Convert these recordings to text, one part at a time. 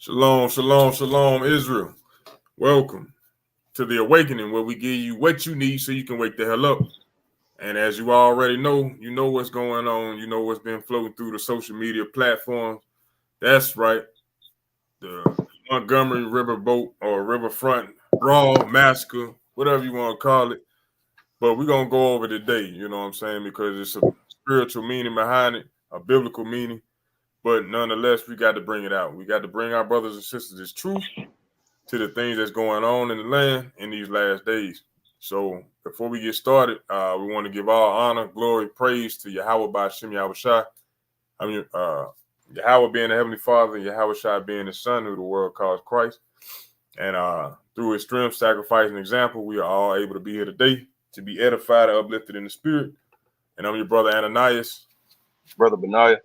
Shalom, shalom, shalom, Israel. Welcome to the awakening where we give you what you need so you can wake the hell up. And as you already know, you know what's going on. You know what's been floating through the social media platforms. That's right. The Montgomery Riverboat or Riverfront Brawl Massacre, whatever you want to call it. But we're going to go over today, you know what I'm saying, because it's a spiritual meaning behind it, a biblical meaning. But nonetheless, we got to bring it out. We got to bring our brothers and sisters this truth to the things that's going on in the land in these last days. So before we get started, we want to give all honor, glory, praise to Yahweh by Shem Yahweh Shai. Yahweh being the Heavenly Father, and Yahweh Shai being the Son who the world calls Christ. And through his strength, sacrifice, and example, we are all able to be here today to be edified and uplifted in the spirit. And I'm your brother Ananias. Brother Benaiah.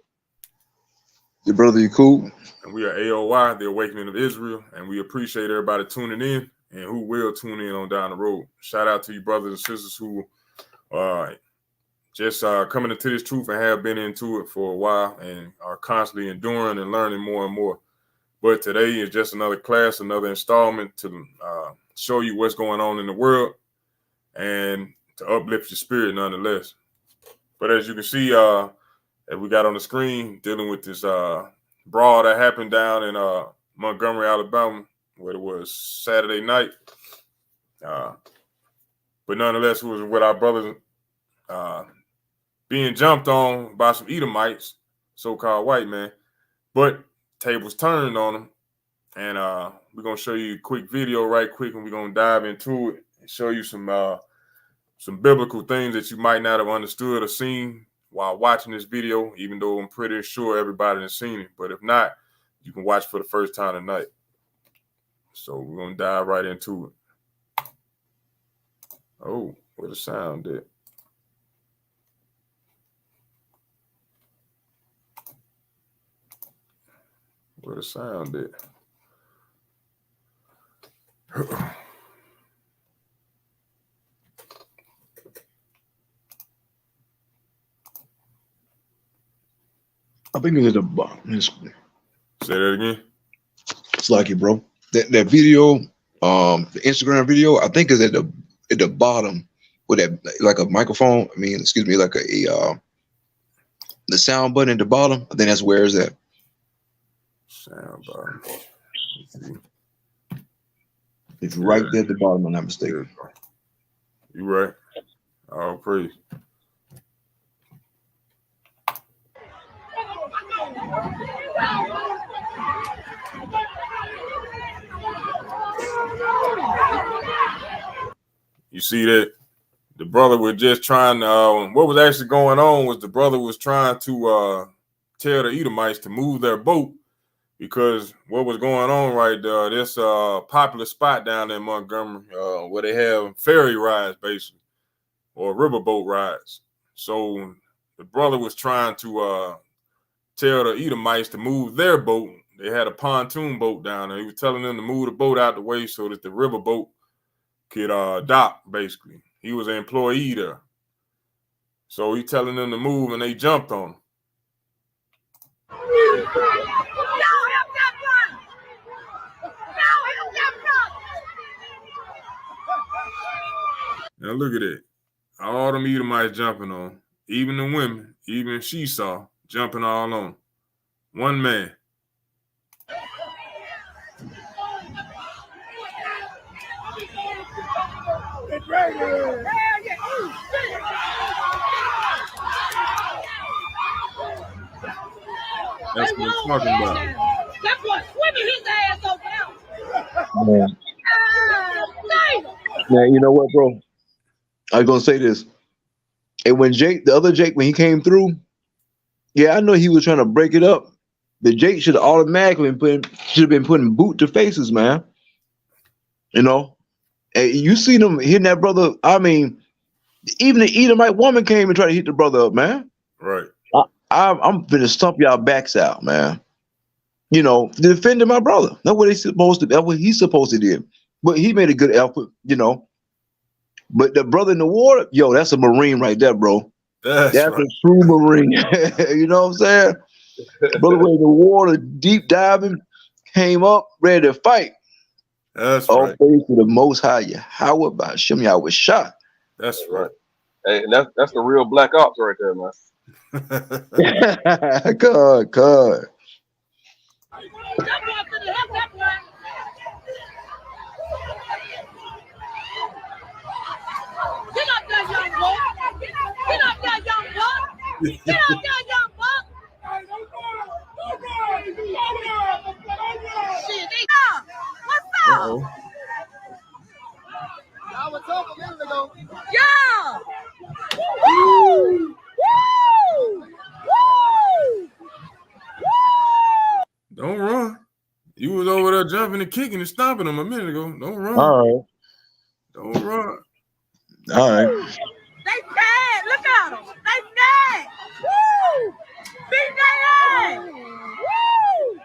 Your brother, you cool? And we are A.O.I, the Awakening of Israel. And we appreciate everybody tuning in and who will tune in on down the road. Shout out to you brothers and sisters who just coming into this truth and have been into it for a while and are constantly enduring and learning more and more. But today is just another class, another installment to show you what's going on in the world and to uplift your spirit nonetheless. But as you can see, that we got on the screen dealing with this brawl that happened down in Montgomery, Alabama, where it was Saturday night. But nonetheless, it was with our brothers being jumped on by some Edomites, so-called white man. But tables turned on them. And we're going to show you a quick video right quick, and we're going to dive into it and show you some biblical things that you might not have understood or seen while watching this video, even though I'm pretty sure everybody has seen it. But if not, you can watch for the first time tonight. So we're going to dive right into it. Oh, where the sound at? Where the sound at? I think it's at the bottom. Say that again. It's like it, bro. That video, the Instagram video, I think is at the bottom with that like a microphone. I mean, excuse me, like the sound button at the bottom. I think that's where it's at. Sound button. It's right there at the bottom. I'm not mistaken. You right. All praise. You see that the brother was just trying to, what was actually going on was the brother was trying to tell the Edomites to move their boat because what was going on right there, this popular spot down in Montgomery where they have ferry rides basically or riverboat rides. So the brother was trying to tell the Edomites to move their boat. They had a pontoon boat down there. He was telling them to move the boat out the way so that the riverboat could dock, basically. He was an employee there. So he telling them to move, and they jumped on him. Now look at it. All them Edomites jumping on, even the women, even Esau jumping all on. One man. That's what I'm talking about. That boy swimming his ass over there. Man, you know what, bro? I was gonna say this. And when the other Jake, when he came through, yeah, I know he was trying to break it up. But Jake should have automatically been putting boot to faces, man. You know, and you see them hitting that brother. I mean, even the Edomite woman came and tried to hit the brother up, man. Right. I'm finna stomp y'all backs out, man. You know, defending my brother. That's what he's supposed to. That's what he's supposed to do. But he made a good effort, you know. But the brother in the water, yo, that's a Marine right there, bro. That's right. A true Marine. You know what I'm saying? Brother in the water, deep diving, came up ready to fight. That's All right. praise to the Most High Yahweh by Hashem Yahweh Shah. That's right. Hey, and that's the real black ops right there, man. God. That boy finna help that boy. Get up there, young boy. Get up there, young buck. Get up there, young buck. Shit, they what's up? Uh-oh. I was talking a minute ago. Yeah. Woo! Woo! Woo! Don't run. You was over there jumping and kicking and stomping them a minute ago. Don't run. All right. Don't run. All right. They mad. Look at them. They mad. Woo! Beat their ass. Woo!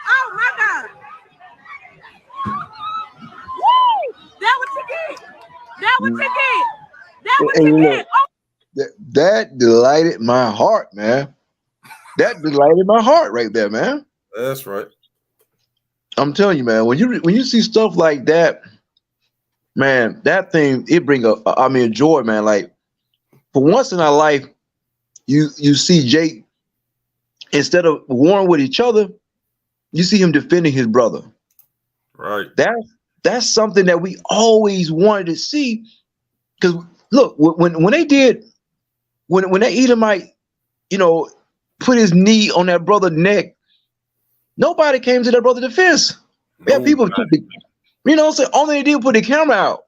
Oh my God. Woo! That what you get. That what you get. That what And you you know, get. Oh. that delighted my heart, man. That delighted my heart right there, man. That's right. I'm telling you, man. When you see stuff like that, man, that thing it bring joy, man. Like for once in our life, you see Jake instead of warring with each other, you see him defending his brother. Right. That's something that we always wanted to see. Because look, when they did, when that Edomite, put his knee on that brother's neck, nobody came to that brother's defense. Yeah, people took so only they did put the camera out.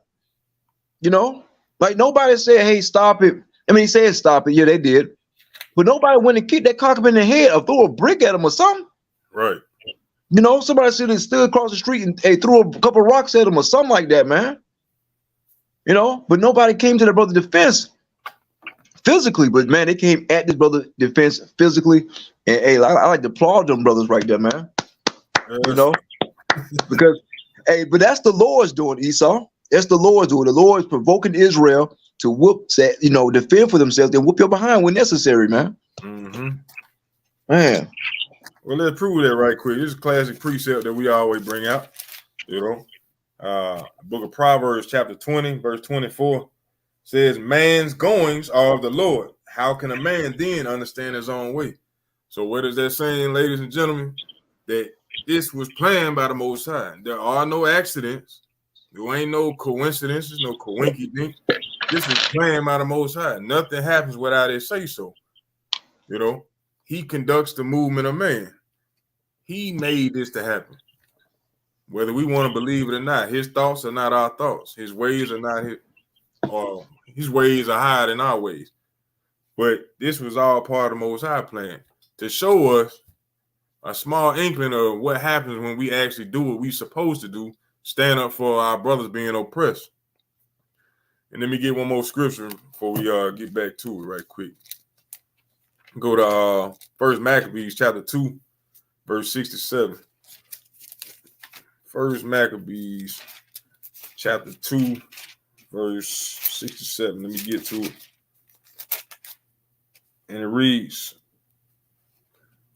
Like nobody said, "Hey, stop it." I mean, he said, "Stop it." Yeah, they did, but nobody went and kicked that cock up in the head or threw a brick at him or something. Right. Somebody stood across the street and threw a couple of rocks at him or something like that, man. But nobody came to the brother's defense physically, but man, they came at this brother's defense physically. And hey, I like to applaud them brothers right there, man. Yes. Because but that's the Lord's doing, Esau. That's the Lord's doing. The Lord is provoking Israel to defend for themselves and whoop your behind when necessary, man. Mm-hmm. Man. Well, let's prove that right quick. This is a classic precept that we always bring out. Book of Proverbs, chapter 20, verse 24 says, "Man's goings are of the Lord. How can a man then understand his own way?" So what is that saying, ladies and gentlemen? That this was planned by the Most High. There are no accidents. There ain't no coincidences, no coinky dink. This is planned by the Most High. Nothing happens without his say so. He conducts the movement of man. He made this to happen. Whether we want to believe it or not, his thoughts are not our thoughts. His ways are not his ways are higher than our ways. But this was all part of the Most High plan to show us a small inkling of what happens when we actually do what we're supposed to do, stand up for our brothers being oppressed. And let me get one more scripture before we get back to it right quick. Go to First Maccabees chapter 2, verse 67. First Maccabees chapter 2, verse 67. Let me get to it. And it reads,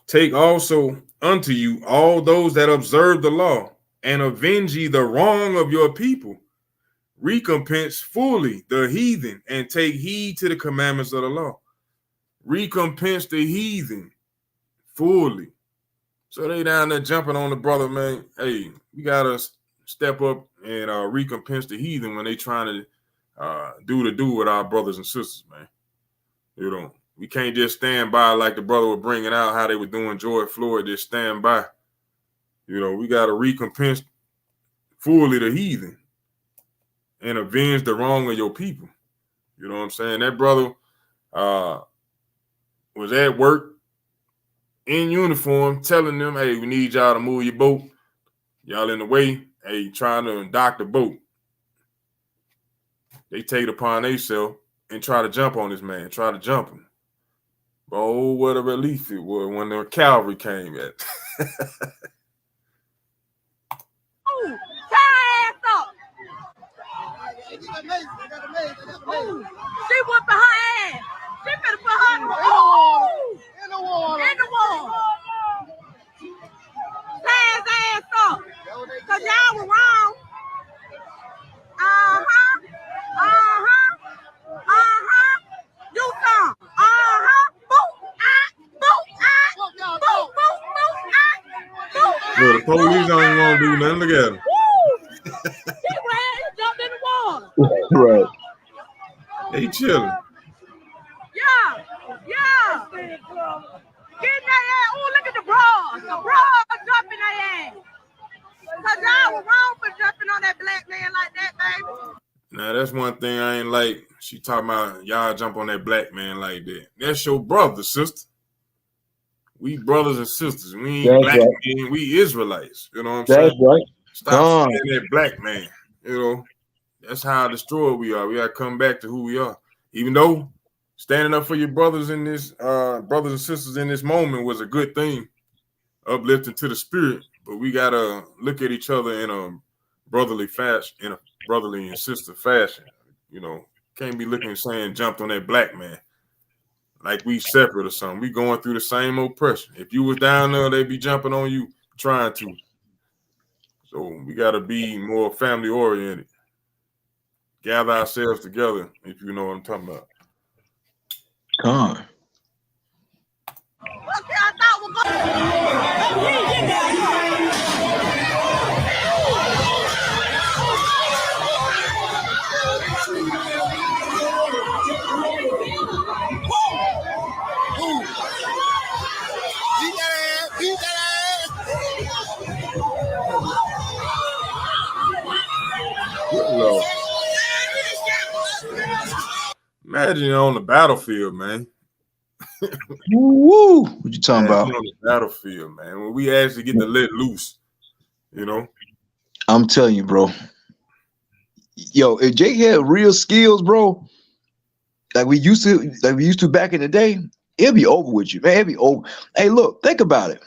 "Take also unto you all those that observe the law, and avenge ye the wrong of your people. Recompense fully the heathen, and take heed to the commandments of the law." Recompense the heathen fully. So they down there jumping on the brother, man. Hey, we gotta step up and recompense the heathen when they trying to do with our brothers and sisters, man. We can't just stand by like the brother was bringing out how they were doing George Floyd. Just stand by. We gotta recompense fully the heathen and avenge the wrong of your people. You know what I'm saying? That brother was at work in uniform telling them, "Hey, we need y'all to move your boat. Y'all in the way. Hey, trying to dock the boat." They take it upon themselves and try to jump on this man, try to jump him. But oh, what a relief it was when the cavalry came at. Ooh, tie ass up. She whooping her ass. She finna put her in the water. In the water. Tie Well, the police don't want to do nothing. Look at him. Woo! He ran, he jumped in the water. Right. He chilling. Yeah. Get in their ass. Oh, look at the Brawl. The Brawl jumping their ass. Because y'all was wrong for jumping on that black man like that, baby. Now, that's one thing I ain't like. She talking about y'all jump on that black man like that. That's your brother, sister. We brothers and sisters. We ain't black men. We Israelites. You know what I'm saying? That's right. Stop saying that black man. You know, that's how destroyed we are. We got to come back to who we are. Even though standing up for your brothers in this, brothers and sisters in this moment was a good thing, uplifting to the spirit. But we got to look at each other in a brotherly fashion, in a brotherly and sister fashion. You know, can't be looking and saying jumped on that black man like we separate or something. We going through the same oppression. If you was down there, they'd be jumping on you, trying to. So we got to be more family oriented. Gather ourselves together, if you know what I'm talking about. God. Okay, I thought we're Lord. Imagine you're on the battlefield, man. Woo! What you talking about? On the battlefield, man. When we actually get to let loose, you know. I'm telling you, bro. Yo, if Jake had real skills, bro, like we used to back in the day, it'd be over with you, man. It'd be over. Hey, look, think about it.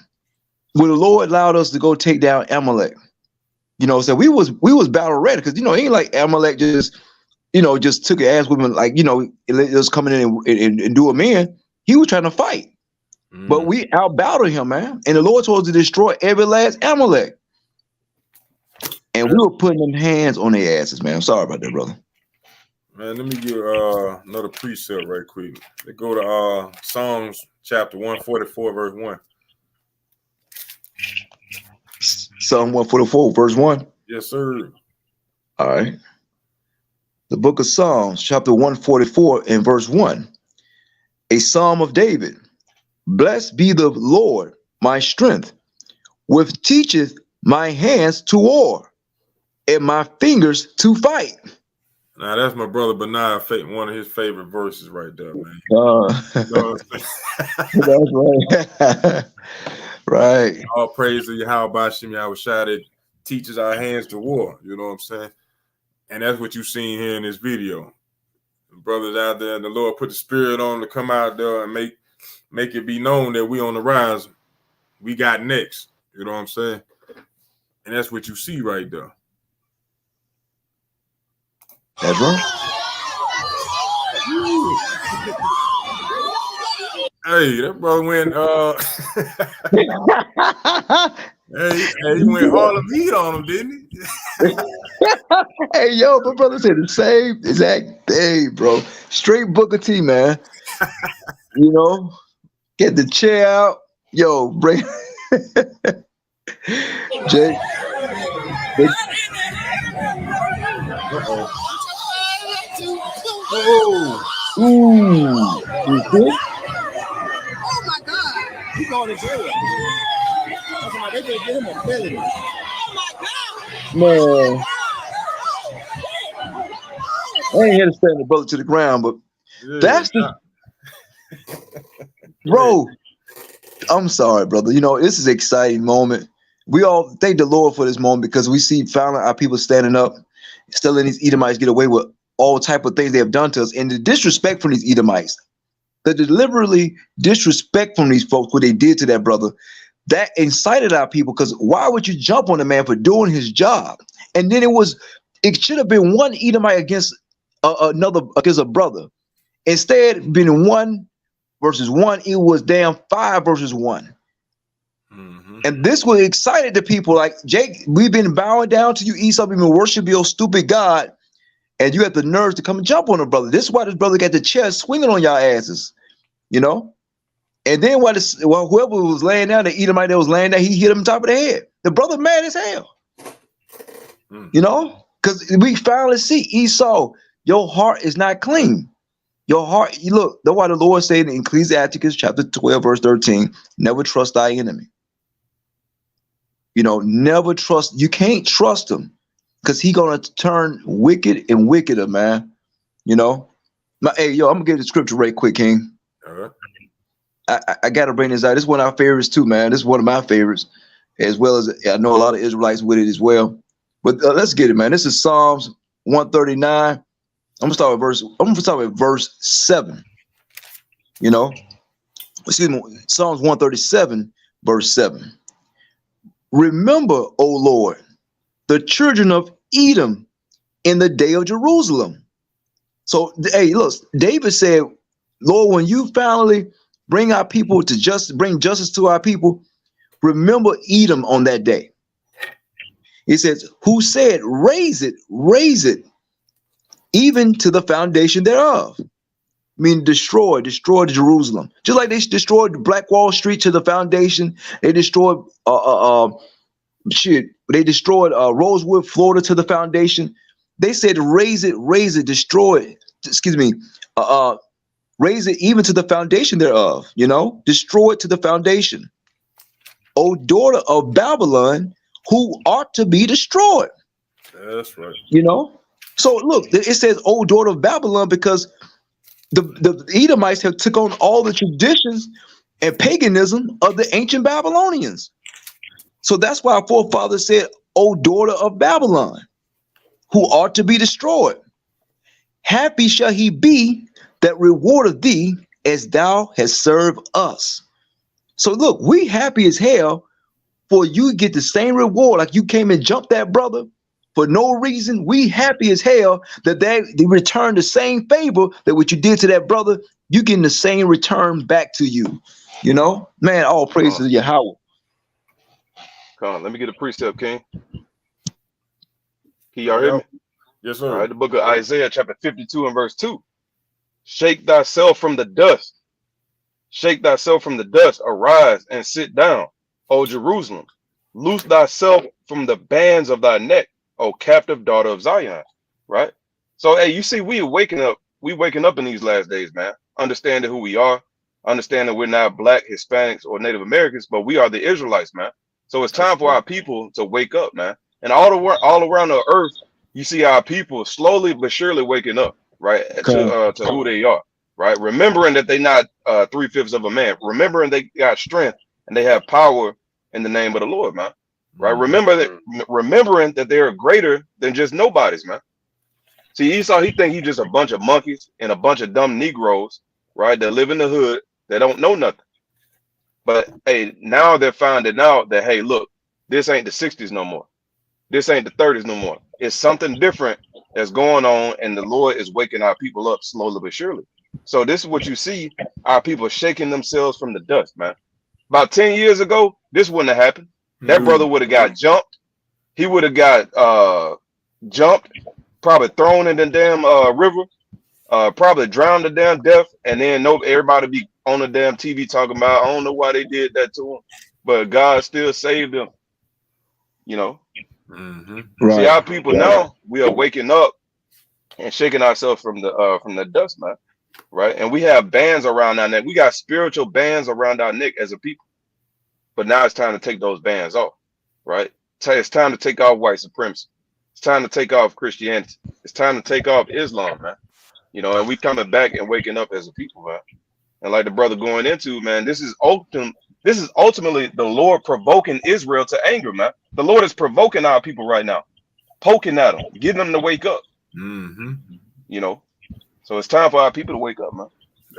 When the Lord allowed us to go take down Amalek, you know, so we was battle ready because it ain't like Amalek just took an ass woman like it was coming in and do him in. He was trying to fight, but we out battled him, man. And the Lord told us to destroy every last Amalek, and we were putting them hands on their asses, man. I'm sorry about that, brother. Man, let me give another precept right quick. Let's go to Psalms chapter 144, verse 1. Psalm 144, verse 1. Yes, sir. All right. The book of Psalms, chapter 144 and verse 1. A psalm of David. Blessed be the Lord, my strength, which teacheth my hands to war and my fingers to fight. Now, that's my brother Benai, one of his favorite verses right there, man. That's right. Right. All praise to Yahweh Shem Yahushua that teaches our hands to war. You know what I'm saying? And that's what you've seen here in this video. The brothers out there, and the Lord put the spirit on to come out there and make it be known that we on the rise. We got next. You know what I'm saying? And that's what you see right there. That's right. Hey, that brother went hey, he went all of heat on him, didn't he? Hey, yo, my brother said the same exact thing, bro. Straight Booker T, man. Get the chair out. Yo, bring Jay. Ooh. oh my God. He going to jail. That's why they can get him a felony. Oh my God. Man. I ain't here to stand the brother to the ground, but that's the bro. I'm sorry, brother. This is an exciting moment. We all thank the Lord for this moment because we see finally our people standing up, still letting these Edomites get away with all type of things they have done to us, and the disrespect from these Edomites, the deliberately disrespect from these folks, what they did to that brother, that incited our people. Because why would you jump on a man for doing his job? And then it should have been one Edomite against another, against a brother. Instead, being 1 versus 1, it was damn 5 versus 1. Mm-hmm. And this was excited the people. Like, Jake, we've been bowing down to you, Esau. We've been worshiping your stupid God. And you have the nerves to come and jump on a brother. This is why this brother got the chest swinging on y'all asses. And then whoever was laying down, the Edomite that was laying there, he hit him on top of the head. The brother mad as hell. You know? Because we finally see Esau, your heart is not clean. Your heart, you look, that's why the Lord said in Ecclesiasticus chapter 12, verse 13, never trust thy enemy. You know, never trust, you can't trust him because he gonna turn wicked and wickeder, man. You know? Hey, yo, I'm gonna get the scripture right quick, King. All right. I gotta bring this out. This is one of our favorites too, man. This is one of my favorites, as well as I know a lot of Israelites with it as well. But let's get it, man. This is Psalms 139. I'm gonna start with verse 7. You know, excuse me, Psalms 137, verse 7. Remember, O Lord, the children of Edom in the day of Jerusalem. So, hey, look, David said, Lord, when you finally bring our people to bring justice to our people, remember Edom on that day. He says, who said, raise it, even to the foundation thereof. I mean, destroy Jerusalem. Just like they destroyed Black Wall Street to the foundation. They destroyed they destroyed Rosewood, Florida to the foundation. They said, raise it, destroy it. Excuse me, raise it even to the foundation thereof, you know, destroy it to the foundation. O daughter of Babylon, who ought to be destroyed. That's right. You know, so look, it says, O daughter of Babylon, because the Edomites have took on all the traditions and paganism of the ancient Babylonians. So that's why our forefathers said, O daughter of Babylon, who ought to be destroyed. Happy shall he be that rewardeth thee as thou hast served us. So look, we happy as hell for you get the same reward. Like you came and jumped that brother for no reason. We happy as hell that they return the same favor that what you did to that brother, you getting the same return back to you. You know, man, all praise to Yahweh. Come on, let me get a precept, King. Can y'all hear me? Yes, sir. All right, the book of Isaiah, chapter 52 and verse 2. Shake thyself from the dust. Shake thyself from the dust. Arise and sit down, O Jerusalem. Loose thyself from the bands of thy neck, O captive daughter of Zion. Right? So, hey, you see, we waking up in these last days, man. Understanding who we are, understanding we're not Black, Hispanics, or Native Americans, but we are the Israelites, man. So it's time for our people to wake up, man. And all around the earth, you see our people slowly but surely waking up, right, to who they are, right? Remembering that they're not 3/5 of a man. Remembering they got strength and they have power in the name of the Lord, man. Right? Remembering that they are greater than just nobodies, man. See, Esau, he think he's just a bunch of monkeys and a bunch of dumb Negroes, right, that live in the hood, that don't know nothing. But hey, now they're finding out that, hey, look, this ain't the 60s no more. This ain't the 30s no more. It's something different that's going on, and the Lord is waking our people up slowly but surely. So this is what you see, our people shaking themselves from the dust, man. About 10 years ago, this wouldn't have happened. That brother would have got jumped. He would have got jumped, probably thrown in the damn river, probably drowned to damn death, and then everybody be on the damn TV talking about, I don't know why they did that to him, but God still saved him. You know? Right. See, our people now, we are waking up and shaking ourselves from the dust, man. Right? And we have bands around our neck. We got spiritual bands around our neck as a people. But now it's time to take those bands off. Right? It's time to take off white supremacy. It's time to take off Christianity. It's time to take off Islam, man. You know, and we coming back and waking up as a people, man. And like the brother going into, man, this is ultimately the Lord provoking Israel to anger, man. The Lord is provoking our people right now, poking at them, getting them to wake up. You know, so it's time for our people to wake up, man.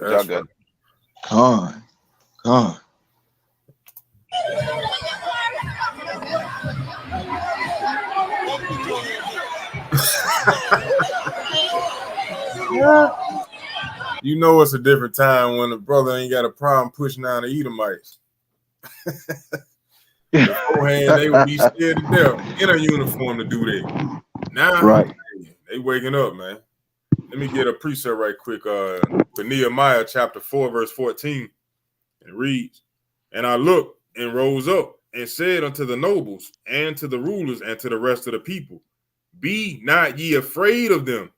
Y'all got it. Come on. You know it's a different time when the brother ain't got a problem pushing down the Edomites. Beforehand, they would be scared to death in a uniform to do that. Now, they waking up, man. Let me get a precept right quick. For Nehemiah chapter 4, verse 14. It reads, and I looked and rose up and said unto the nobles and to the rulers and to the rest of the people, be not ye afraid of them.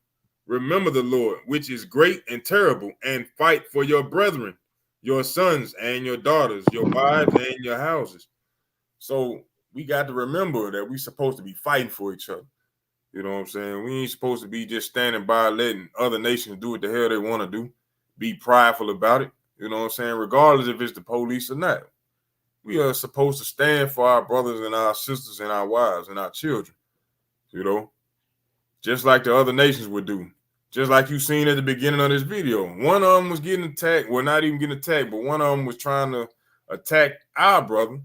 Remember the Lord, which is great and terrible, and fight for your brethren, your sons and your daughters, your wives and your houses. So we got to remember that we're supposed to be fighting for each other. You know what I'm saying? We ain't supposed to be just standing by letting other nations do what the hell they want to do. Be prideful about it. You know what I'm saying? Regardless if it's the police or not. We are supposed to stand for our brothers and our sisters and our wives and our children. You know? Just like the other nations would do. Just like you seen at the beginning of this video. One of them was getting attacked. Well, not even getting attacked, but one of them was trying to attack our brother.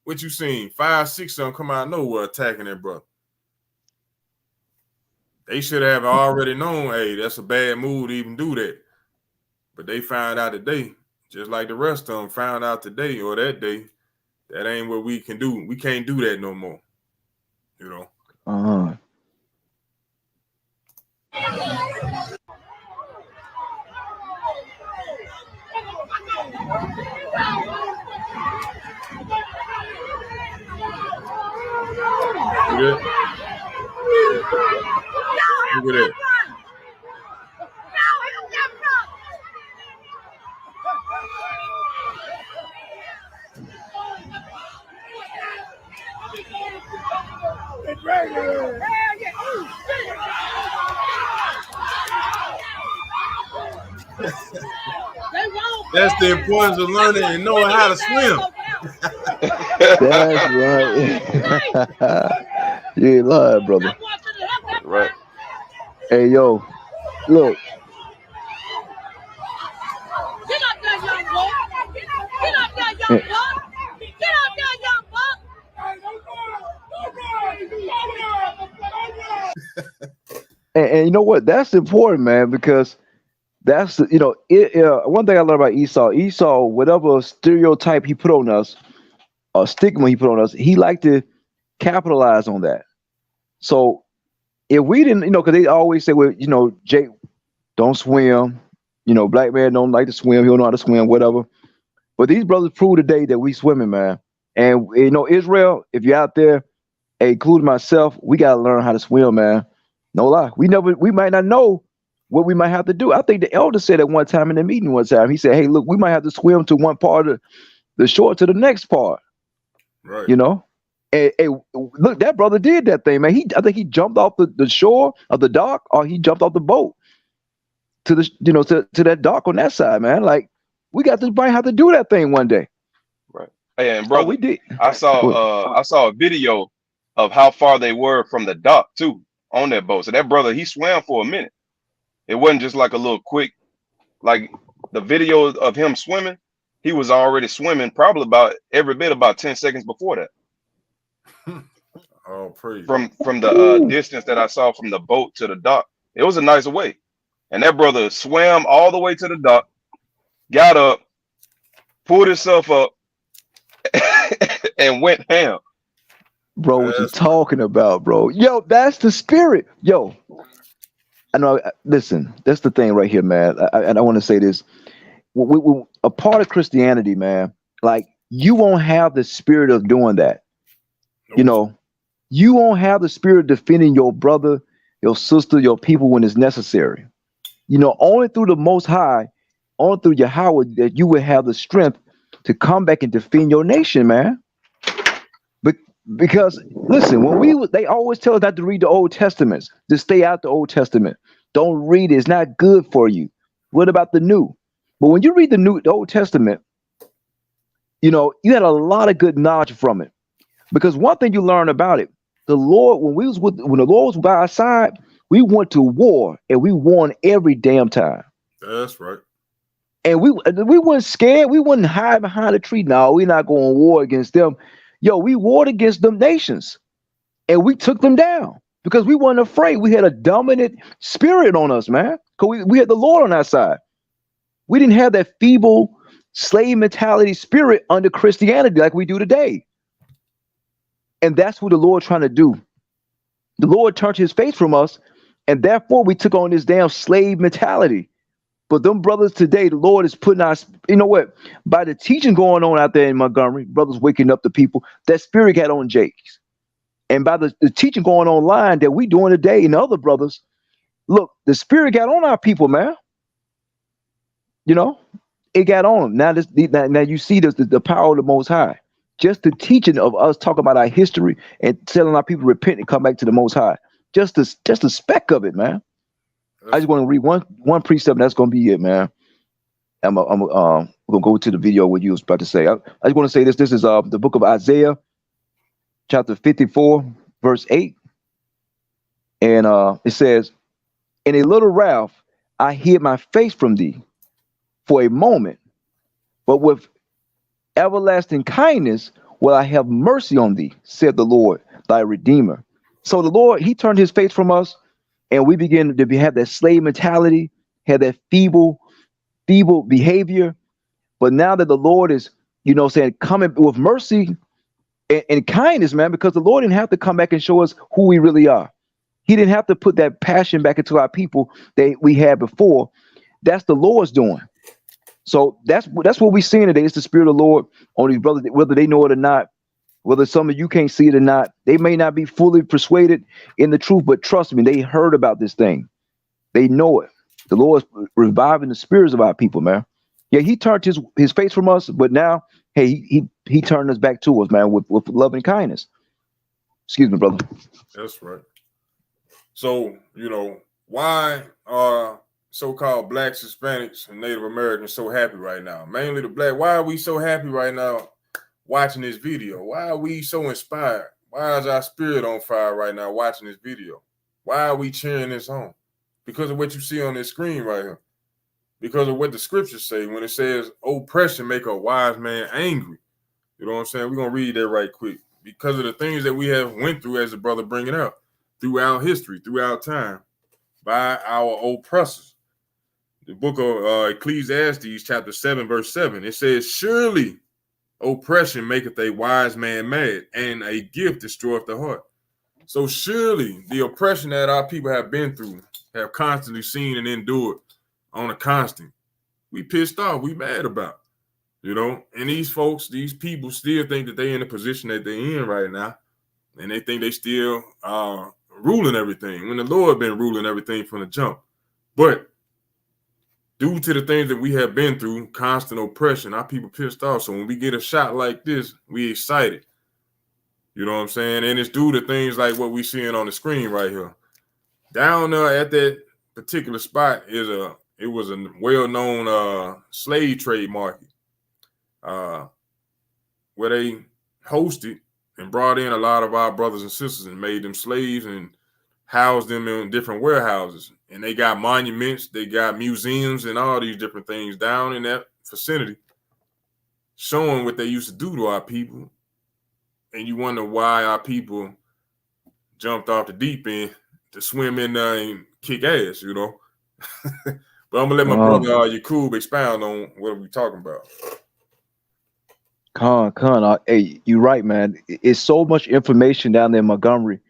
What you seen? 5, 6 of them come out of nowhere attacking their brother. They should have already known, hey, that's a bad move to even do that. But they found out today, just like the rest of them found out today or that day, that ain't what we can do. We can't do that no more. You know? Uh-huh. Look at that. That's the importance of learning and knowing how to swim. That's right. You ain't lying, brother. Right. Hey, yo, look. Get up there, young boy. Get up there, young buck. Get up there, young buck. And you know what? That's important, man, because that's the, one thing I learned about Esau. Esau, whatever stereotype he put on us, or stigma he put on us, he liked to capitalize on that. So if we didn't, because they always say, well, Jake, don't swim. Black man don't like to swim. He don't know how to swim, whatever. But these brothers prove today that we swimming, man. And Israel, if you're out there, including myself, we gotta learn how to swim, man. No lie. We might not know what we might have to do. I think the elder said at one time in the meeting one time, he said, hey, look, we might have to swim to one part of the shore to the next part. Right. And look, that brother did that thing, man. I think he jumped off the shore of the dock, or he jumped off the boat to the to that dock on that side, man. Like, we got to might have to do that thing one day. Right. Hey, and brother, we did. I saw a video of how far they were from the dock too on that boat. So that brother, he swam for a minute. It wasn't just like a little quick, like the video of him swimming. He was already swimming probably about 10 seconds before that. Oh, praise. From the distance that I saw from the boat to the dock, it was a nice way. And that brother swam all the way to the dock, got up, pulled himself up, and went ham. Bro, what you talking about, bro? Yo, that's the spirit. Yo, I know. Listen, that's the thing right here, man. I want to say this. A part of Christianity, man, like, you won't have the spirit of doing that. Nope. You won't have the spirit of defending your brother, your sister, your people when it's necessary. Only through the Most High, only through Yahweh, that you will have the strength to come back and defend your nation, man. Because listen, they always tell us not to read the Old Testaments, to stay out the Old Testament. Don't read it; it's not good for you. What about the New? But when you read the Old Testament, you had a lot of good knowledge from it. Because one thing you learn about it, the Lord, when the Lord was by our side, we went to war, and we won every damn time. That's right. And we weren't scared. We wouldn't hide behind a tree. No, we're not going to war against them. Yo, we warred against them nations, and we took them down because we weren't afraid. We had a dominant spirit on us, man. Because we had the Lord on our side. We didn't have that feeble slave mentality spirit under Christianity like we do today. And that's what the Lord trying to do. The Lord turned his face from us, and therefore we took on this damn slave mentality. But them brothers today, the Lord is putting our, you know what? By the teaching going on out there in Montgomery, brothers waking up the people, that spirit got on Jake's. And by the teaching going online that we doing today and other brothers, look, the spirit got on our people, man. You know, it got on them. Now you see the power of the Most High. Just the teaching of us talking about our history and telling our people to repent and come back to the Most High. Just a speck of it, man. I just want to read one precept. And that's gonna be it, man. I'm gonna go to the video what you was about to say. I just want to say this. This is the book of Isaiah, chapter 54, verse 8, and it says, "In a little wrath I hid my face from thee for a moment, but with everlasting kindness will I have mercy on thee, said the Lord, thy Redeemer." So the Lord, He turned His face from us, and we begin to have that slave mentality, have that feeble behavior. But now that the Lord is, saying, coming with mercy and kindness, man, because the Lord didn't have to come back and show us who we really are. He didn't have to put that passion back into our people that we had before. That's the Lord's doing. So that's what we're seeing today. It's the Spirit of the Lord on these brothers, whether they know it or not, whether some of you can't see it or not. They may not be fully persuaded in the truth, but trust me, they heard about this thing. They know it. The Lord is reviving the spirits of our people, man. Yeah, He turned his face from us, but now, hey, he turned us back to us, man, with love and kindness. Excuse me, brother. That's right. So, why are so-called blacks, Hispanics, and Native Americans so happy right now? Mainly the black. Why are we so happy right now watching this video? Why are we so inspired? Why is our spirit on fire right now watching this video? Why are we cheering this on? Because of what you see on this screen right here. Because of what the scriptures say when it says oppression make a wise man angry. You know what I'm saying? We're going to read that right quick. Because of the things that we have went through, as the brother bringing up, throughout history, throughout time, by our oppressors. The book of Ecclesiastes, chapter 7, verse 7, it says, "Surely oppression maketh a wise man mad, and a gift destroyeth the heart." So surely the oppression that our people have been through, have constantly seen and endured on a constant, we pissed off, we mad about, and these folks, these people still think that they're in the position that they're in right now, and they think they still ruling everything when the Lord been ruling everything from the jump. But due to the things that we have been through, constant oppression, our people pissed off. So when we get a shot like this, we excited. You know what I'm saying? And it's due to things like what we seeing on the screen right here. Down there at that particular spot it was a well-known slave trade market where they hosted and brought in a lot of our brothers and sisters and made them slaves and housed them in different warehouses. And they got monuments, they got museums and all these different things down in that vicinity showing what they used to do to our people. And you wonder why our people jumped off the deep end to swim in there and kick ass, But I'm going to let my brother Yakub expound on what we're talking about. Hey, you're right, man. It's so much information down there in Montgomery.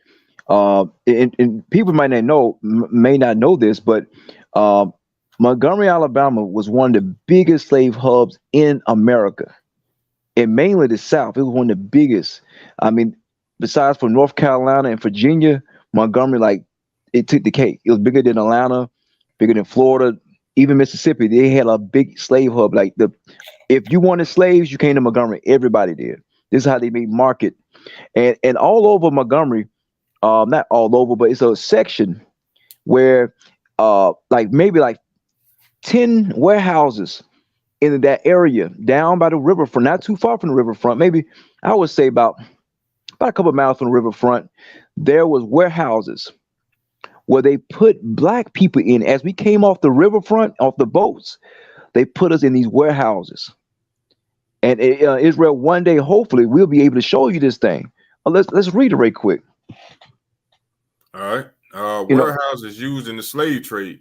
And people may not know this, but Montgomery, Alabama was one of the biggest slave hubs in America, and mainly the South. It was one of the biggest. I mean, besides from North Carolina and Virginia, Montgomery, it took the cake. It was bigger than Atlanta, bigger than Florida, even Mississippi. They had a big slave hub. If you wanted slaves, you came to Montgomery. Everybody did. This is how they made market, and all over Montgomery. Not all over, but it's a section where maybe 10 warehouses in that area down by the riverfront, not too far from the riverfront, maybe I would say about a couple of miles from the riverfront. There was warehouses where they put black people in. As we came off the riverfront, off the boats, they put us in these warehouses. And Israel, one day, hopefully, we'll be able to show you this thing. Let's read it right quick. All right. Warehouses used in the slave trade.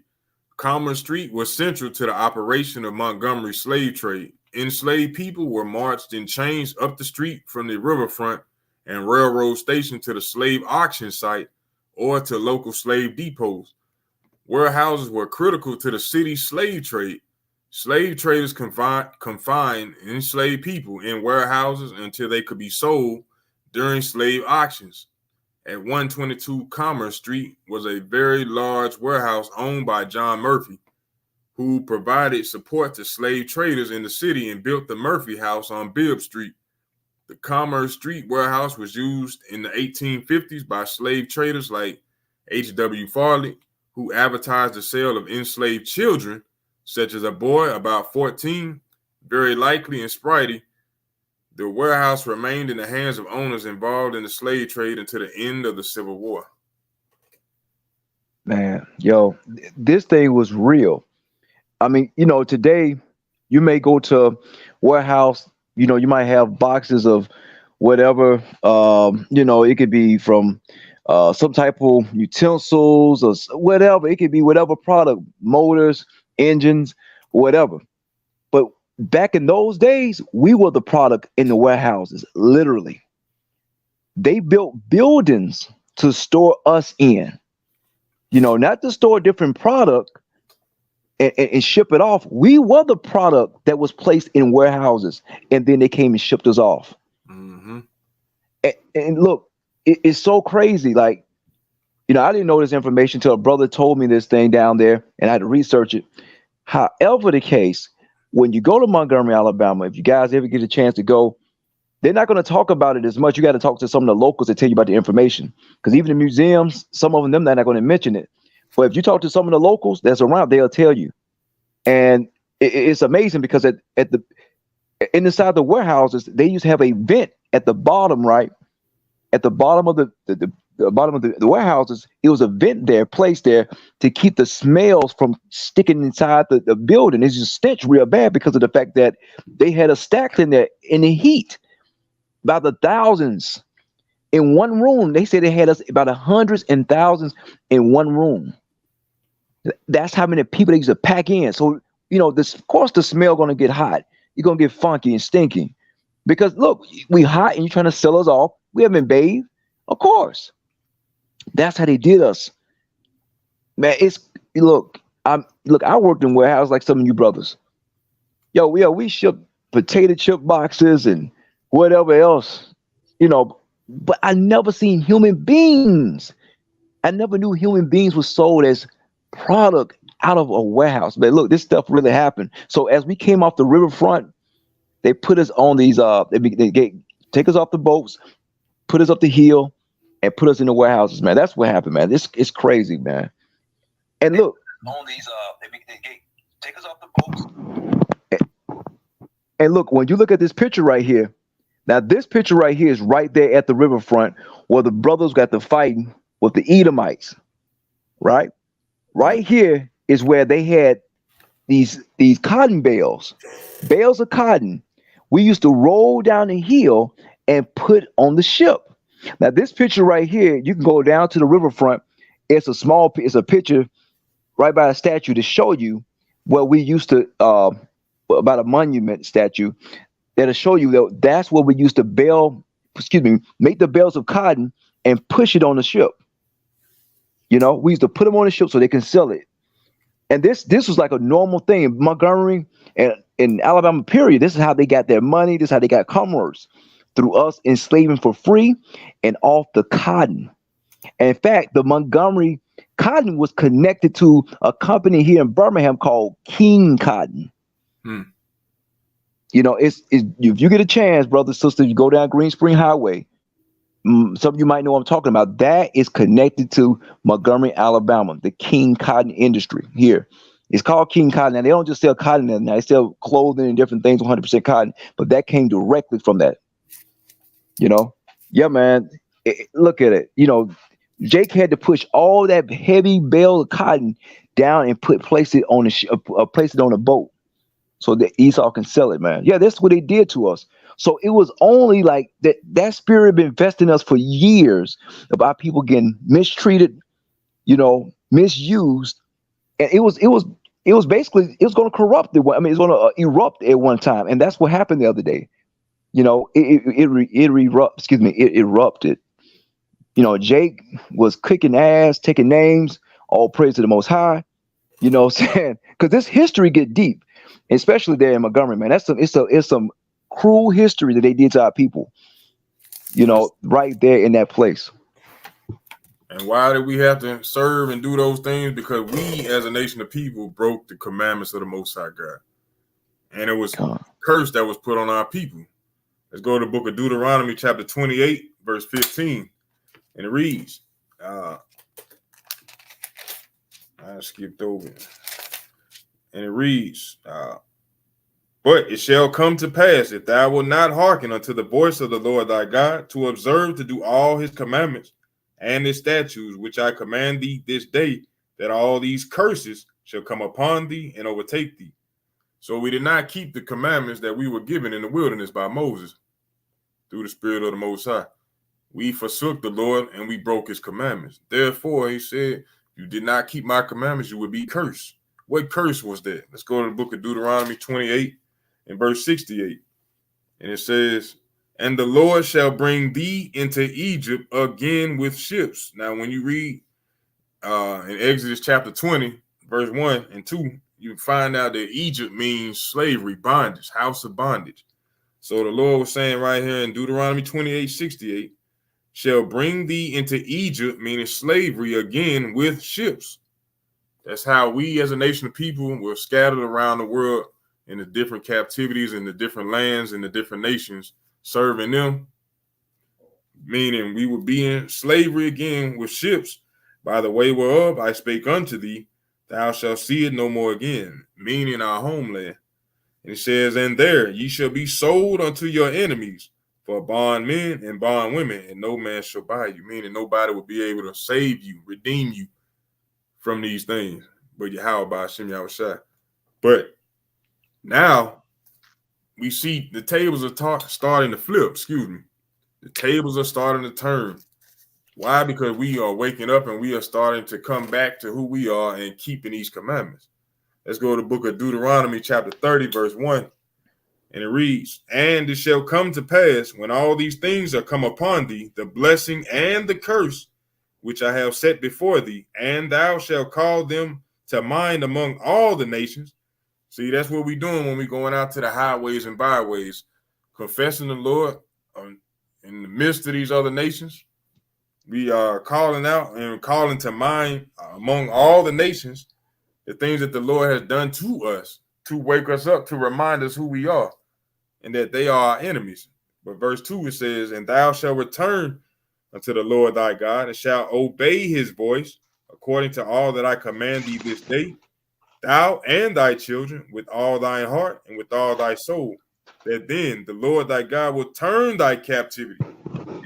Commerce Street was central to the operation of Montgomery slave trade. Enslaved people were marched in chains up the street from the riverfront and railroad station to the slave auction site or to local slave depots. Warehouses were critical to the city's slave trade. Slave traders confined enslaved people in warehouses until they could be sold during slave auctions. At 122 Commerce Street was a very large warehouse owned by John Murphy, who provided support to slave traders in the city and built the Murphy House on Bibb Street. The Commerce Street warehouse was used in the 1850s by slave traders like H.W. Farley, who advertised the sale of enslaved children, such as a boy about 14, very likely in Spritey. The warehouse remained in the hands of owners involved in the slave trade until the end of the Civil War. Man, yo, this thing was real. I mean, today you may go to warehouse, you might have boxes of whatever, it could be from some type of utensils or whatever. It could be whatever product, motors, engines, whatever. But back in those days, we were the product in the warehouses, literally. They built buildings to store us in, not to store different product and ship it off. We were the product that was placed in warehouses, and then they came and shipped us off. Mm-hmm. And look, it's so crazy. Like, I didn't know this information until a brother told me this thing down there, and I had to research it. However the case, when you go to Montgomery, Alabama, if you guys ever get a chance to go, they're not going to talk about it as much. You got to talk to some of the locals that tell you about the information. Because even the museums, some of them, they're not going to mention it. But if you talk to some of the locals that's around, they'll tell you. And it's amazing because inside the warehouses, they used to have a vent at the bottom, right? At the bottom of the bottom of the warehouses, it was a vent there, placed there to keep the smells from sticking inside the building. It's just stench real bad because of the fact that they had us stacked in there in the heat by the thousands in one room. They said they had us about hundreds and thousands in one room. That's how many people they used to pack in. So, of course, the smell going to get hot. You're going to get funky and stinky because look, we hot and you're trying to sell us off. We haven't bathed. Of course. That's how they did us. Man, I worked in warehouse like some of you brothers. We shipped potato chip boxes and whatever else, but I never seen human beings. I never knew human beings were sold as product out of a warehouse. But look, this stuff really happened. So as we came off the riverfront, they put us on these, they take us off the boats, put us up the hill, and put us in the warehouses, man. That's what happened, man. It's crazy, man. And look, on these, they take us off the boats. And look, when you look at this picture right here, now this picture right here is right there at the riverfront where the brothers got to fighting with the Edomites, right? Right here is where they had these cotton bales of cotton. We used to roll down the hill and put on the ship. Now this picture right here, you can go down to the riverfront. It's a picture right by a statue to show you where we used to about a monument statue that'll show you that that's where we used to make the bales of cotton and push it on the ship. We used to put them on the ship so they can sell it. And this was like a normal thing in Montgomery and in Alabama, period. This is how they got their money. This is how they got commerce, through us enslaving for free and off the cotton. And in fact, the Montgomery cotton was connected to a company here in Birmingham called King Cotton. It's if you get a chance, brothers, sisters, you go down Green Spring Highway. Some of you might know what I'm talking about. That is connected to Montgomery, Alabama, the King Cotton industry here. It's called King Cotton. And they don't just sell cotton now. They sell clothing and different things, 100% cotton. But that came directly from that. Yeah, man. Look at it. Jake had to push all that heavy bale of cotton down and place it on a boat so that Esau can sell it, man. Yeah, that's what they did to us. So it was only like that spirit had been investing us for years about people getting mistreated, misused, and it was basically going to corrupt it. I mean, it's going to erupt at one time, and that's what happened the other day. It erupted. Jake was kicking ass, taking names All praise to the Most High. You know what I'm saying? Because this history get deep, especially there in Montgomery, man. It's some cruel history that they did to our people. You know, right there in that place. And why did we have to serve and do those things? Because we, as a nation of people, broke the commandments of the Most High God. And it was curse that was put on our people. Let's go to the book of Deuteronomy, chapter 28, verse 15. And it reads, I skipped over it. And it reads, but it shall come to pass, if thou wilt not hearken unto the voice of the Lord thy God, to observe to do all his commandments and his statutes, which I command thee this day, that all these curses shall come upon thee and overtake thee. So we did not keep the commandments that we were given in the wilderness by Moses through the Spirit of the Most High. We forsook the Lord and we broke his commandments. Therefore, he said, you did not keep my commandments, you would be cursed. What curse was that? Let's go to the book of Deuteronomy 28 and verse 68. And it says, and the Lord shall bring thee into Egypt again with ships. Now, when you read in Exodus chapter 20, verse 1 and 2, you find out that Egypt means slavery, bondage, house of bondage. So the Lord was saying right here in Deuteronomy 28:68, shall bring thee into Egypt, meaning slavery again with ships. That's how we as a nation of people were scattered around the world in the different captivities, in the different lands, in the different nations, serving them, meaning we would be in slavery again with ships. By the way whereof I spake unto thee, thou shalt see it no more again, meaning our homeland. And it says, and there ye shall be sold unto your enemies for bondmen and bondwomen, and no man shall buy you, meaning nobody will be able to save you, redeem you from these things, but Yahweh by Hashem Yahushua. But now we see the tables are starting to flip, The tables are starting to turn. Why? Because we are waking up and we are starting to come back to who we are and keeping these commandments. Let's go to the book of Deuteronomy, chapter 30, verse 1. And it reads, and it shall come to pass when all these things are come upon thee, the blessing and the curse, which I have set before thee, and thou shalt call them to mind among all the nations. See, that's what we're doing when we're going out to the highways and byways, confessing the Lord in the midst of these other nations. We are calling out and calling to mind among all the nations the things that the Lord has done to us, to wake us up, to remind us who we are and that they are our enemies. But verse 2, it says, and thou shalt return unto the Lord thy God and shalt obey his voice according to all that I command thee this day, thou and thy children with all thine heart and with all thy soul, that then the Lord thy God will turn thy captivity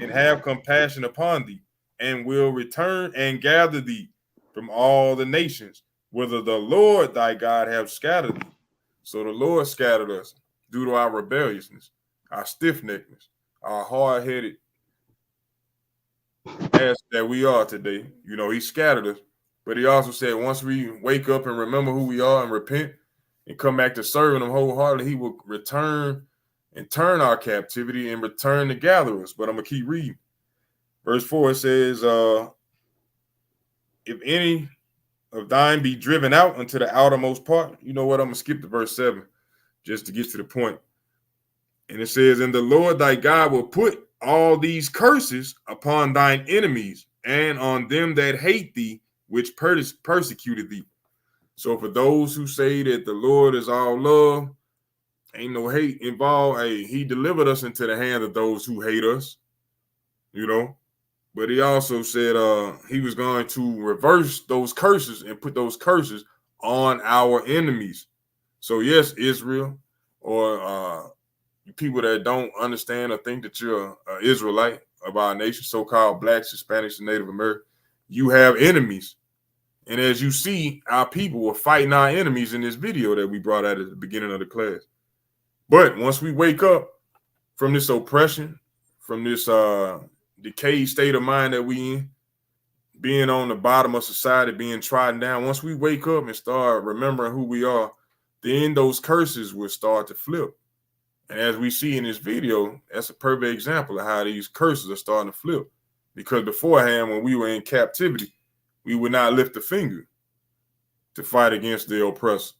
and have compassion upon thee, and will return and gather thee from all the nations, whither the Lord thy God have scattered thee. So the Lord scattered us due to our rebelliousness, our stiff-neckedness, our hard-headed ass that we are today. You know, he scattered us, but he also said once we wake up and remember who we are and repent and come back to serving him wholeheartedly, he will return and turn our captivity and return to gather us. But I'm going to keep reading. Verse 4, it says, if any of thine be driven out unto the outermost part, you know what? I'm going to skip to verse 7 just to get to the point. And it says, and the Lord thy God will put all these curses upon thine enemies and on them that hate thee, which persecuted thee. So for those who say that the Lord is all love, ain't no hate involved, hey, he delivered us into the hand of those who hate us, you know. But he also said he was going to reverse those curses and put those curses on our enemies. So yes, Israel, or people that don't understand or think that you're an Israelite of our nation, so-called blacks, Hispanics, and Native Americans, you have enemies. And as you see, our people were fighting our enemies in this video that we brought out at the beginning of the class. But once we wake up from this oppression, from this decayed state of mind that we in, being on the bottom of society, being trodden down, once we wake up and start remembering who we are, then those curses will start to flip. And as we see in this video, that's a perfect example of how these curses are starting to flip. Because beforehand, when we were in captivity, we would not lift a finger to fight against the oppressor.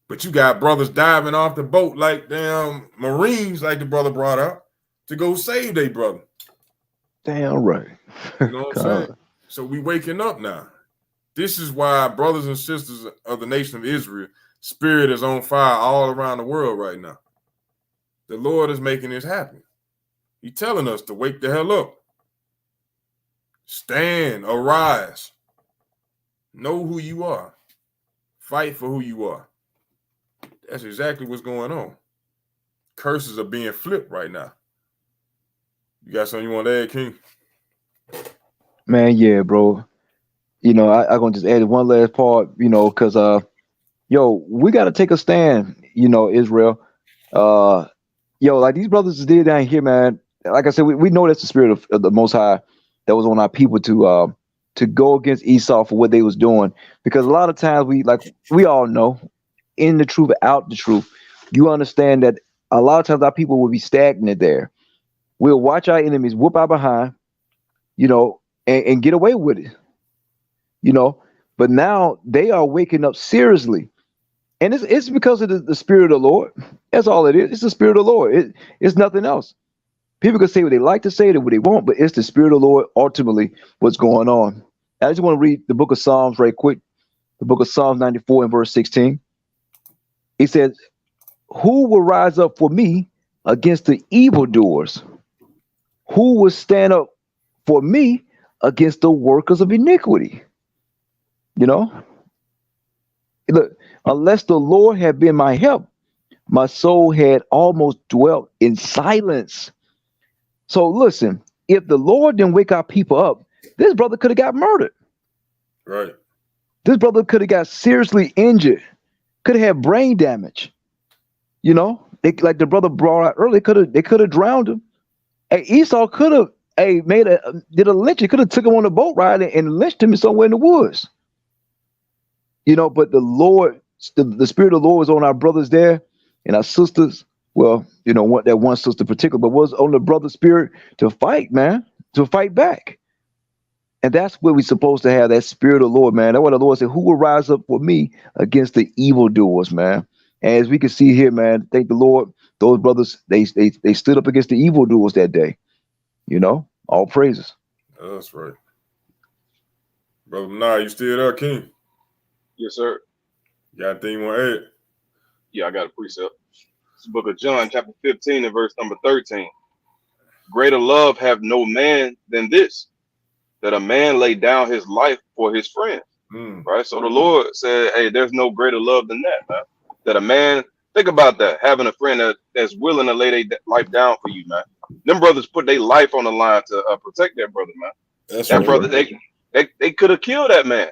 But you got brothers diving off the boat like damn Marines, like the brother brought up, to go save their brother. Damn right. You know what I'm saying? So we waking up now. This is why brothers and sisters of the nation of Israel, spirit is on fire all around the world right now. The Lord is making this happen. He's telling us to wake the hell up. Stand, arise. Know who you are. Fight for who you are. That's exactly what's going on. Curses are being flipped right now. You got something you want to add, King? Man, yeah, bro. I'm gonna just add one last part, because we gotta take a stand, Israel. Like these brothers did down here, man. Like I said, we know that's the spirit of the Most High that was on our people to go against Esau for what they was doing. Because a lot of times we all know, in the truth, out the truth, you understand that a lot of times our people will be stagnant there. We'll watch our enemies whoop our behind, and get away with it. But now they are waking up seriously, and it's because of the spirit of the Lord. That's all it is. It's the spirit of the Lord. It's nothing else. People can say what they like to say, what they want, but it's the spirit of the Lord ultimately what's going on. I just want to read the book of Psalms right quick. The book of Psalms 94 and verse 16. It says, "Who will rise up for me against the evildoers? Who will stand up for me against the workers of iniquity?" Look, unless the Lord had been my help, my soul had almost dwelt in silence. So listen, if the Lord didn't wake our people up, this brother could have got murdered. Right. This brother could have got seriously injured, could have had brain damage. Like the brother brought out earlier, they could have drowned him. Hey, Esau could have did a lynch. He could have took him on a boat ride and lynched him somewhere in the woods. But the Lord, the spirit of the Lord was on our brothers there and our sisters. Well, that one sister in particular, but was on the brother spirit to fight, man, to fight back. And that's where we're supposed to have that spirit of the Lord, man. That's what the Lord said, who will rise up for me against the evildoers, man? And as we can see here, man, thank the Lord, those brothers, they stood up against the evildoers that day. All praises. That's right. Brother Nah, you still there, King? Yes, sir. You got anything you want to add? Yeah, I got a precept. It's the book of John, chapter 15 and verse number 13. Greater love have no man than this, that a man lay down his life for his friends. Right? So the Lord said, hey, there's no greater love than that, man. That a man, think about that, having a friend that's willing to lay their life down for you, man. Them brothers put their life on the line to protect their brother, man. That's that right. Brother, they could have killed that man,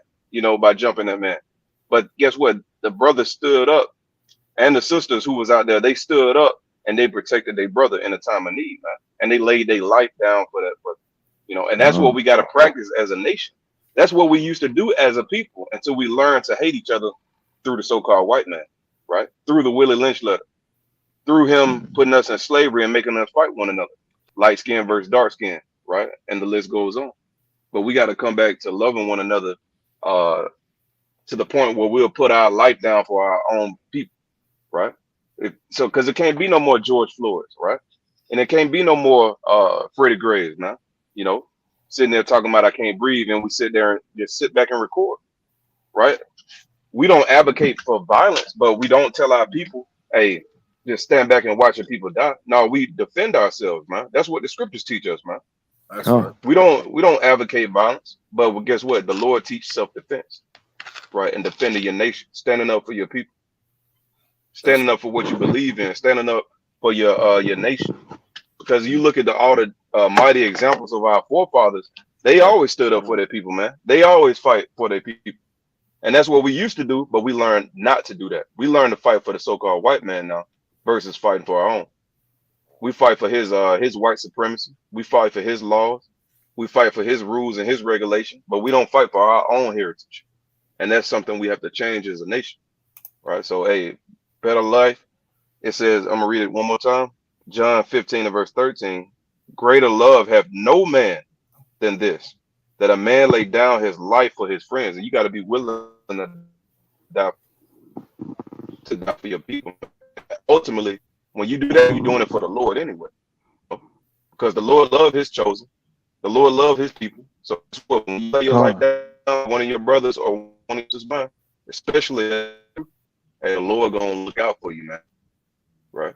by jumping that man. But guess what? The brothers stood up, and the sisters who was out there, they stood up and they protected their brother in a time of need, man. And they laid their life down for that brother, and that's what we got to practice as a nation. That's what we used to do as a people until we learned to hate each other through the so-called white man, right? Through the Willie Lynch letter, through him putting us in slavery and making us fight one another, light skin versus dark skin, right? And the list goes on. But we got to come back to loving one another to the point where we'll put our life down for our own people, right? Because it can't be no more George Floyd's, right? And it can't be no more Freddie Graves, man. Sitting there talking about I can't breathe, and we sit there and just sit back and record, right? We don't advocate for violence, but we don't tell our people, hey, just stand back and watch your people die. No, we defend ourselves, man. That's what the scriptures teach us, man. That's right. We don't advocate violence, but guess what? The Lord teaches self-defense, right? And defending your nation, standing up for your people, standing up for what you believe in, standing up for your nation. Because you look at all the mighty examples of our forefathers, they always stood up for their people, man. They always fight for their people. And that's what we used to do, but we learned not to do that. We learned to fight for the so-called white man now versus fighting for our own. We fight for his white supremacy. We fight for his laws. We fight for his rules and his regulation, but we don't fight for our own heritage. And that's something we have to change as a nation, right? So, hey, better life. It says, I'm going to read it one more time. John 15 and verse 13, greater love have no man than this, that a man lay down his life for his friends, and you got to be willing to die for your people. Ultimately, when you do that, you're doing it for the Lord anyway, because the Lord loves His chosen, the Lord loves His people. So when you lay your life down, one of your brothers or one of his man, especially, hey, the Lord gonna look out for you, man. Right?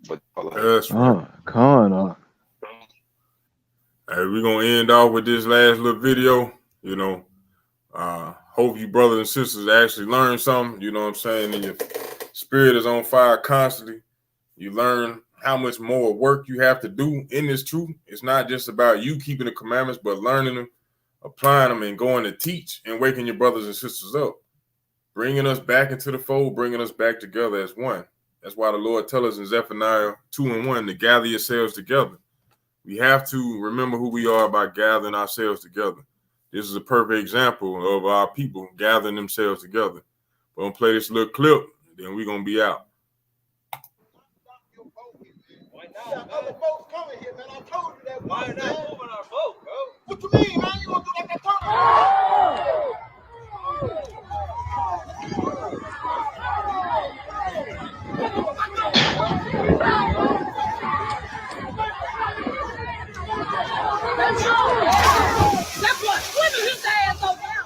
But that's right. Hey, we're gonna end off with this last little video. You know, hope you brothers and sisters actually learn something. You know what I'm saying? And your spirit is on fire constantly. You learn how much more work you have to do in this truth. It's not just about you keeping the commandments, but learning them, applying them, and going to teach and waking your brothers and sisters up, bringing us back into the fold, bringing us back together as one. That's why the Lord tells us in Zephaniah 2:1 to gather yourselves together. We have to remember who we are by gathering ourselves together. This is a perfect example of our people gathering themselves together. We're going to play this little clip, then we're going to be out. Other folks coming here, man. I told you that. Why are they moving our boat, bro? What you mean, man? You gonna do like that That's what swimming his ass over now.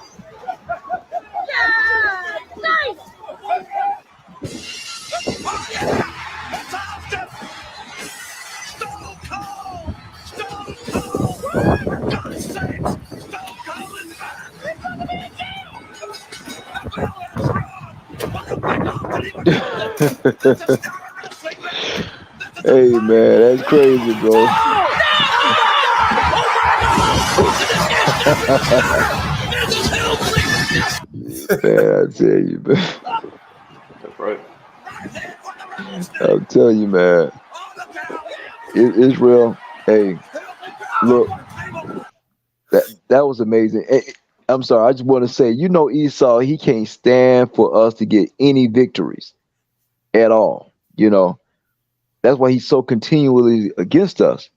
Yeah, nice. Hey man, that's crazy, bro. Man, I tell you, man. that's right. I'm telling you, man. Israel, hey, look, that was amazing. Hey, I'm sorry, I just want to say, you know, Esau, he can't stand for us to get any victories at all. You know, that's why he's so continually against us.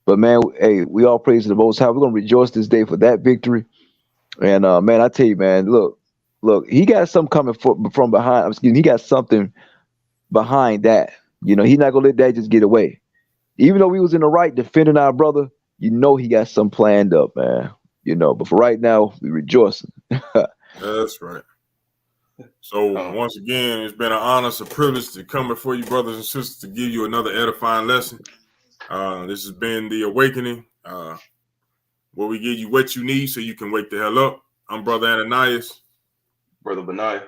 But man, hey, we all praise the Most High. We're gonna rejoice this day for that victory. And man, I tell you, man, look, he got something coming from behind. Excuse me, he got something behind that. You know, he's not gonna let that just get away. Even though we was in the right defending our brother, you know he got some planned up, man. You know, but for right now, we rejoicing. That's right. So once again, it's been an honor, it's a privilege to come before you, brothers and sisters, to give you another edifying lesson. This has been The Awakening, where we give you what you need so you can wake the hell up. I'm Brother Ananias. Brother Benai.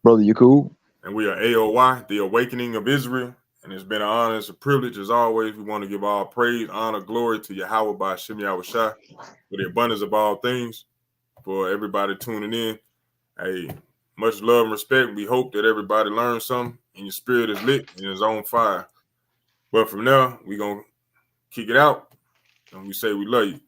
Brother Yakub. And we are A.O.I, The Awakening of Israel. And it's been an honor, it's a privilege. As always, we want to give all praise, honor, glory to Yahweh by Shem Yahushai for the abundance of all things. For everybody tuning in, hey, much love and respect. We hope that everybody learns something and your spirit is lit and is on fire. But from now, we're going to kick it out and we say we love you.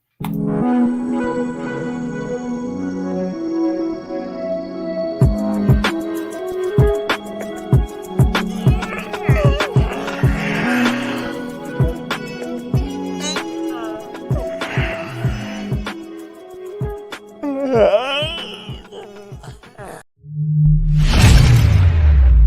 Yeah.